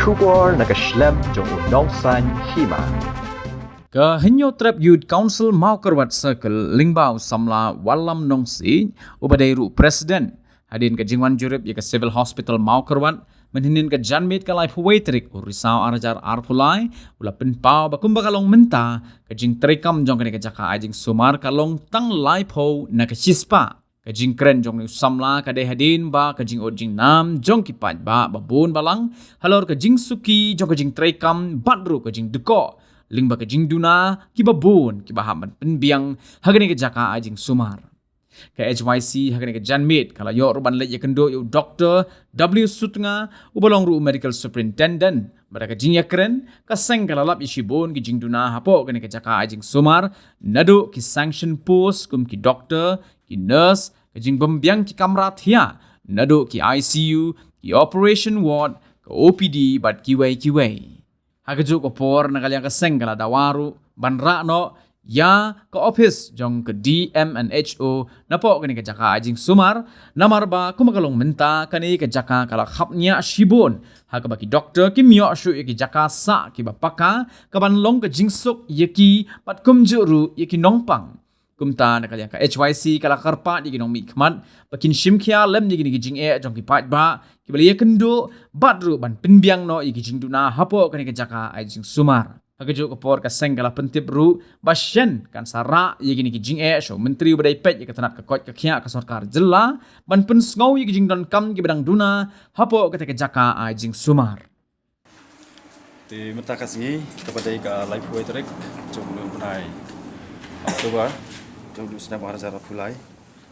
Shukor nakaslem jong unongsan hima. Ke Henyo Trap Youth Council Maukerwat Circle Lingbao Samla Walam Nongsi Ubadairu Presiden Hadin ke Jingwan Jurip ya ke Civil Hospital Maukerwat menhinin ke Janmit ke Life Waitrik Urisau Arajar Arpulai Ula Penpau Bakumba Kalong Menta ke Jing Trekam Jong ke Jaka Ajing Sumar Kalong Tang Life Ho na ke Chispa Kajing keren jong ni samla kadai hadin ba kajing ojing nam jong kipat ba babun balang halor kajing suki jong kajing trekam badru kajing duko ling ba kajing duna ki babun ki bahaman penbiang hagani kejaka ajing sumar ke HYC hagani ke janmit kala yo ruban le kendo yo doktor W Sutnga ubalong ru medical superintendent mereka kajing ya keren kaseng kala lap isibun kajing duna hapo kani kejaka ajing sumar nadu ki sanction post kum ki doktor ki nurse kajing bembiang ki kamrat hia nado ki ICU ki operation ward ke OPD bat kiwai hakajuk opor nagalyang kaseng kala dawaru banra no ya ke office jong ke DMNHO napo kani ke jaka ajing sumar namar ba kumakalong menta kani ke jaka kala khapnya shibon haka baki doktor ki mio shu ki jaka sa ki bapaka kaban long ke jingsuk yeki pat kumjuru yeki nongpang kumta nakalyang ka HYC kala karpa di ginong mikmat pakin shimkia lem di gini gijing jong ki pat ba ki bali kendo badru ban penbiang no i gijing duna hapo kani ke jaka ajing sumar hagajo kapor ka seng kala pentip ru basyen kan sara i gini gijing so menteri badai pet ya katanap ka kot ka khia ka sarkar jella ban pen sngow i gijing don kam ki bedang duna hapo kata ke jaka ajing sumar terima kasih kepada Life Waitrik jong menai Oktober jong sedang Arajar Arpulai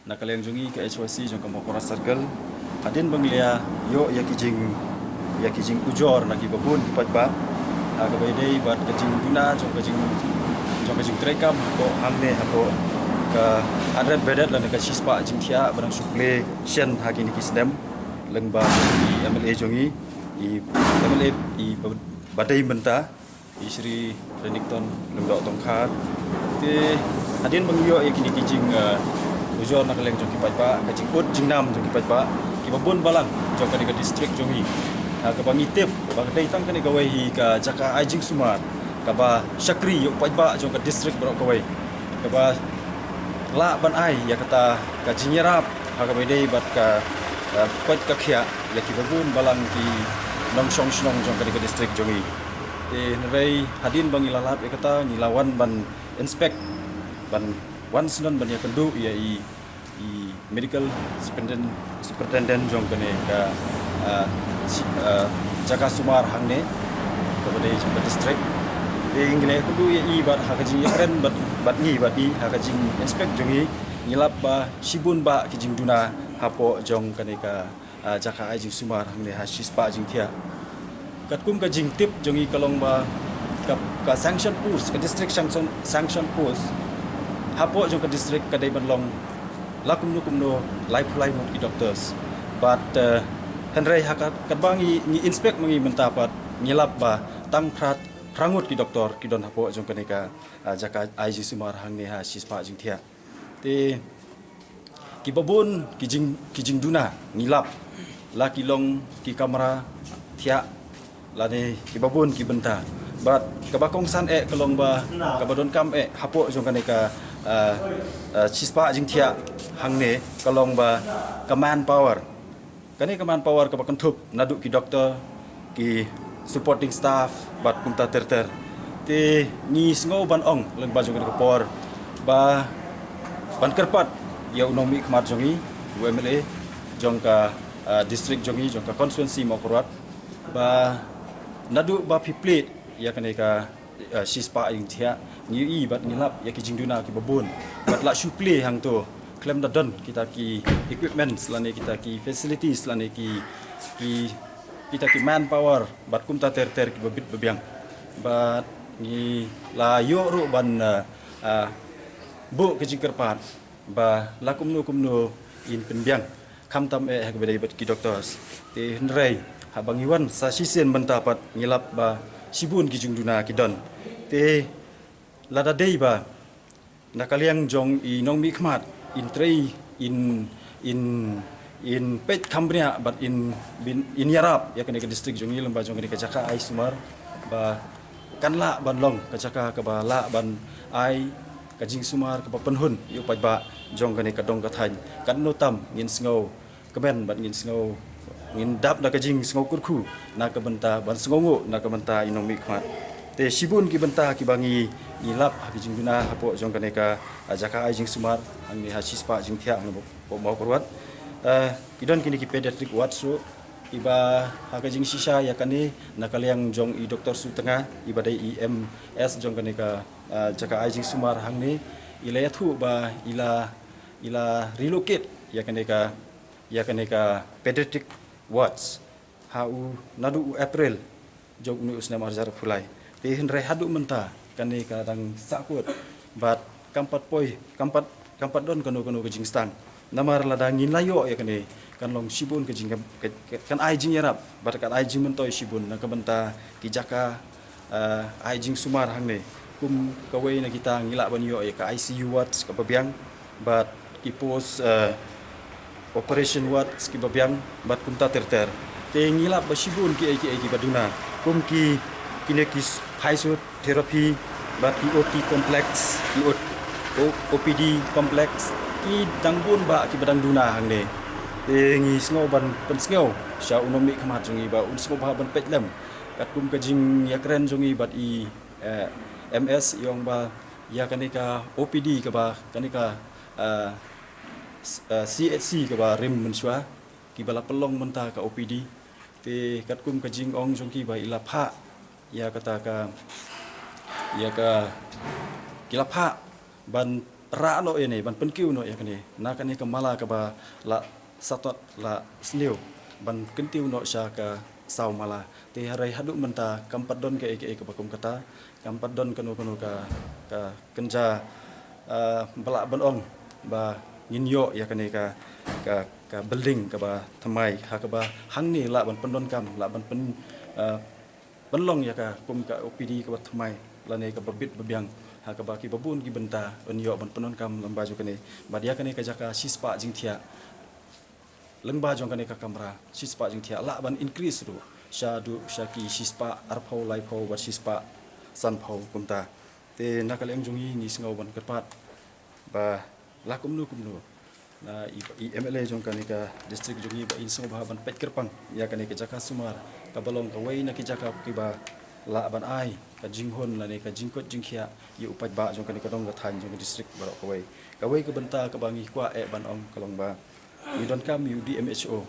nak kalian jungi ke HYC jong ke Maukerwat Circle hadin banglia yo ya kijing ujor nagi babun kipat ba aga baidai bat kijing duna jong kijing trekam ko hamne hapo ke adret bedat lan ke sispa jing thia barang suple shen hagini kisdem lengba i MLA jongi i MLA i badai benta i Sri Renington Lengdok Tongkhat te hadin bangyo ya kini kijing ujor nak leng jong kipat ba kajing ut jingnam jong kipat ba ki babun balang jong ka district jongi ka bangitip ba dai tang kani gawai hi ka jaka ajing sumar ka ba syakri yok pat ba jong ka district bro gawai ka ba la ban ai ya kata ka jinyarap ha ka dai bat ka pat ka khia ya ki babun balang ki nong song snong jong ka district jongi te nrei hadin bangilalap ya kata nilawan ban inspect ban once non ban ya kendu ya i medical superintendent jong kene ka jaka sumar hangne kepada jong district ingle kendu ya i bat hakajing ya keren bat ni ha kajing inspect jongi ngilap ba sibun ba kijing duna hapo jong kene ka jaka ajing sumar hangne ha sispa jing thia katkum ka jing tip jongi kalong ba ka sanction post ka district sanction post hapo jong ka district kadai banlong lakum no life mot ki doctors but henry hakat kadbangi ni inspect mangi mentapat ngilap ba tang prangut ki doktor ki don hapo jong kaneka jaka IG sumar hang ne ha sispa jing thia te ki babun ki jing duna ngilap la ki long ki kamera thia la ne ki babun ki benta but kabakong san kalong ba kabadon kam hapo jong kaneka sispa jing thia hang ne kalong ba command power kani command power ka bakantup nadu ki doktor ki supporting staff bat kumta terter te ni sngo ban ong leng ba jong ka por ba ban kerpat ya unomi kemar jongi UMLA jong ka district jongi jong ka constituency Maukerwat ba nadu ba piplet ya kani ka sispa jing thia ni bat ngilap ya ki jingduna ki babun bat la suple hang tu klem da don kita ki equipment selane kita ki facilities selane kita ki manpower bat kumta ter ki babit babiang bat ni la yo ru ban bu ki jingkerpat ba la kumno in penbiang kam tam ha bedai bat ki doctors te hnrei ha bangiwan sa sisen bentapat ngilap ba sibun ki jingduna ki don te lada dei ba nakaliang jong i nong mikmat in trei in in pet Cambria but in Yarab ya kene ke district jongi lembah jongi ke Jaka ai Sumar ba kan la ban long ke Jaka ke ba la ban ai ke jing Sumar ke ba penhun yu pai ba jong kene ke dong ke than kan no tam ngin sngo ke ben bat ngin sngo ngin dap na ke jing sngo kurku na ke benta ban sngongo na ke benta inong mi khmat te sibun ki benta ki bangi ilap ha ki jing duna hapo jong kene ka Jaka ai jing Sumar ang ni ha sispa jing thia ang bo mau korwat kidon kini ki pediatric ward so iba haka jing sisa ya kani nakaliang jong i doktor su tengah iba dai IMS jong kani ka Jaka ai jing Sumar hang ni ila ya thu ba ila relocate ya kani ka pediatric wards hau nadu April jong ni usna marjar fulai te henre hadu menta kani ka dang sakut bat kampat don kono ke jing stang namar lada ngin layo ya kene kan long sibun ke jing kan ai jing yarap bar kan ai jing mentoi sibun na kabenta ki Jaka ai jing Sumar hang ne kum kawai na kita ngila ban yo ya ka ICU wards ka babiang bat ki pos operation wards ki babiang bat kum ta ter te ngila ba sibun ki baduna kum ki kine ki physio therapy bat ki OT complex ki OPD complex ki dangbun ba ki badang duna hang ne te ngi sngo ban pen sngo sha unomi khamat jungi ba un sngo ba ban petlem kat kum ka jing yakren jungi bat i MS yong ba ya kanika OPD ka ba kanika CHC ka ba rim menswa ki bala pelong menta ka OPD te kat kum ka jing ong jungi ba ila pha ya kata ka ya ka kila pha ban ra no ini ban penkiu no ya kani na kani ka mala ka ba la satot la sniu ban kentiu no sha ka sau mala te harai hadu menta kampat don ke ka bakum kata kampat don kanu ka kenja bala ban ong ba nginyo ya kani ka building ka ba thamai ha ka ba hang ni la ban pendon kam la ban pen banlong ya ka kum ka OPD ka ba thamai la ne ka babit babiang ha ka ba ki babun ki benta onyo ban penon kam lamba ju kane badia kane ka Jaka sispa jing thia lengba jong kane ka kamra sispa jing thia la ban increase ru sha ki sispa arphau lai phau ba sispa san phau kumta te nakaleng jongi ni singau ban kerpat ba la kumnu na i MLA jong kane ka district jongi ba insong ba ban pet kerpang ya kane ka Jaka Sumar ka balong ka wei na ki Jaka ki ba la ban ai ka jinghon la ne ka jingkot jingkhia yu upat ba jong kani ka dong ka than jong district barok kawai ka benta ka bangi kwa ban ong kalong ba ni don kam yu DMHO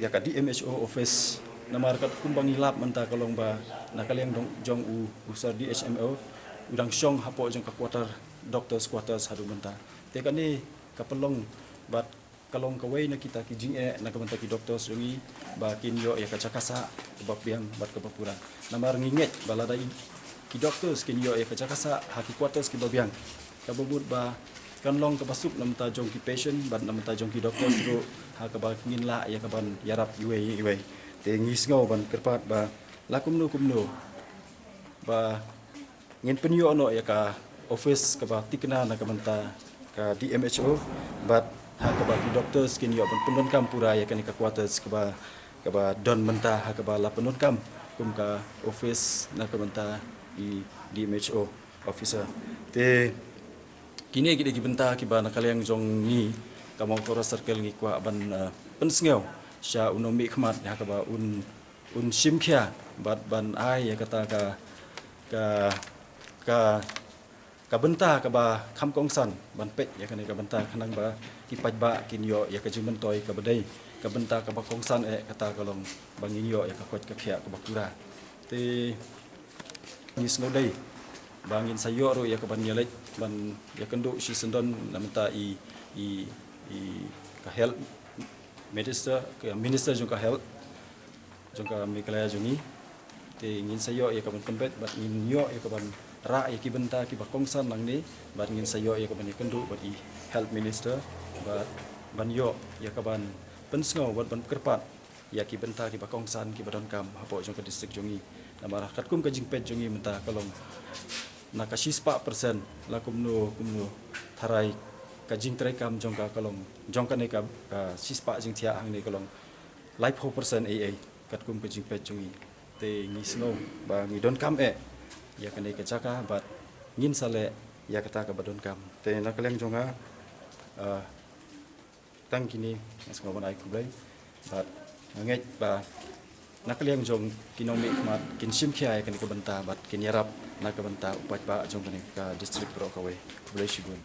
ya ka DMHO office namar kat kumbangi lap menta kalong ba nakaliang dong jong usar DHMO udang syong hapo jong ka doctors quarters hadu menta te kani ka pelong bat kalong kawai na kita ki jing na ka benta ki doctors jongi ba kinyo ya ka Jakasa bab biang bat ka bapura namar nginget baladai ki doctors kinyo ya ka Jakasa haki quarters ki babiang ka bubut ba kan long ka basuk nam ta jong ki patient bat nam ta jong ki doctors ro ha ka ba ngin la ya ka ban yarap iwe te ngis ngau ban kerpat ba la kumno ba ngin penyo no ya ka office ka ba tikna na ka benta ka DMHO bat ha ka ba ki doctors kinyo ban penun kam pura ya kan ka quarters ka ba don menta ha ka ba la penun kam kum ka office na ka benta i DMHO officer te kini kita ki benta ki ba nakaliang jong ni ka mau kora circle ngi kwa ban pensngeu sha unomi khmat ha ka ba un simkhia bat ban ai ya kata ka benta ka ba kham kong san ban pet ya kan ka benta khanang ba ki paj ba kinyo ya ka jimen toy ka badai ka benta ka ba kong san kata kalong bangin yo ya ka kot ka khia ka ba pura te ni sno dai bangin sayo ro ya ka ban yalek ban ya kendo si sendon namta i ka health minister jong ka health jong ka mikalaya jongi te ngin sayo ya ka ban pembet bat ngin yo ya ka ban ra ya ki benta ki ba kongsan lang ni bat ngin sayo ya ka ban kendo bat i health minister bat ban yo ya ka ban pensngau bat ban kerpat ya ki benta ki ba kongsan ki badon kam hapo jong ka district jongi namara kat kum ka jingpet jongi menta kalong na ka 6% la kumno tharai jing terekam jong ka kalong jong ka ne ka sispa jing thia hang ne kalong life 4% AA kat kum ka jing pe jungi te ngi snow ba ngi don kam ya ka ne ka chaka but ngin sale ya kata ka badon kam te na kaleng jong tang kini mas ngomon ai kublai but ngai ba nak liang jong kinomi mat kin sim khia kan ka banta bat kin yarap nak ka banta upat ba jong kan ka district pro ka we kublai shibun